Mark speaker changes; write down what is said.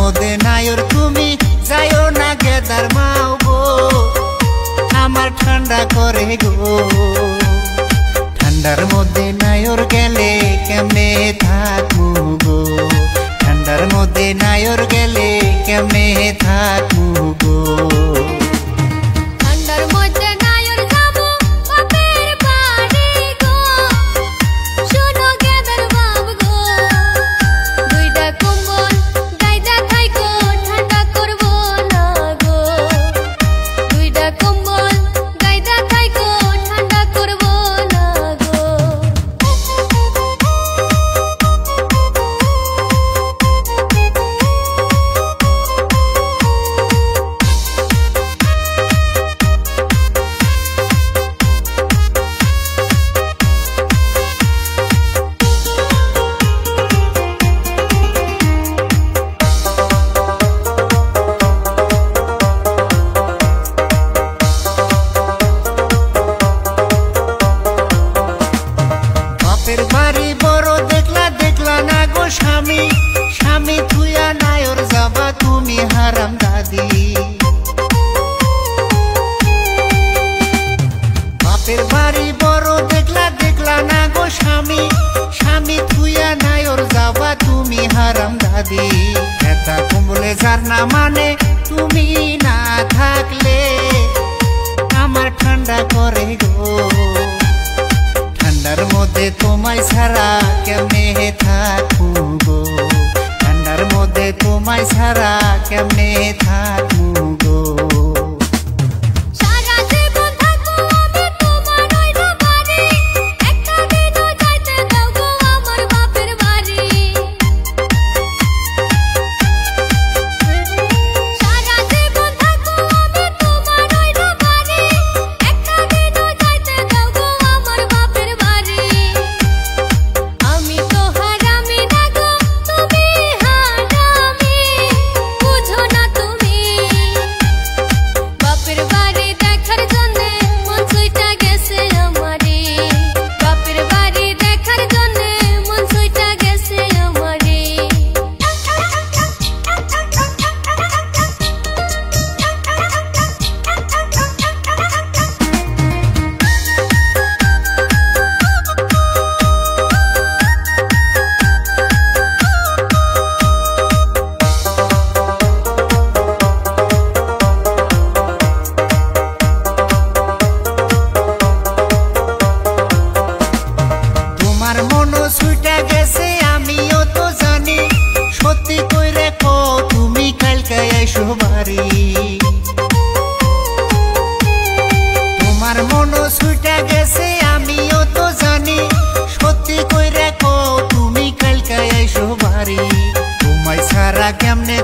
Speaker 1: মধ্যে নায়র তুমি যাইও না গেদার মাও গো আমার ঠান্ডা করে গো ঠান্ডার মধ্যে নায়র গেলে কেমনে থাকবো গো ঠান্ডার মধ্যে নায়র গেলে কেমনে থাকবো গো বাড়ি বড় দেখলা দেখলা না গো স্বামী স্বামী থুয়া নায়র যাবা তুমি হারাম দাদি বাপের বাড়ি বড় দেখলা দেখলা না গো স্বামী স্বামী থুয়া নায়র যাবা তুমি হারাম দাদি এটা কুম্বলে যার না মানে তুমি না থাকলে আমার ঠান্ডা করে গো ঠান্ডার মধ্যে তোমায় ছাড়া কেমনে থাকবো গো ঠান্ডার মধ্যে তোমায় ছাড়া কেমনে থাকবো গো ছুটা গেছে আমিও তো জানি সত্যি কইরে কো তুমি কালকে আইসো বাড়ি তোমার মন ছুটা গেছে আমিও তো জানি সত্যি কইরে কো তুমি কালকে আইসো বাড়ি তোমায় ছাড়া কেমনে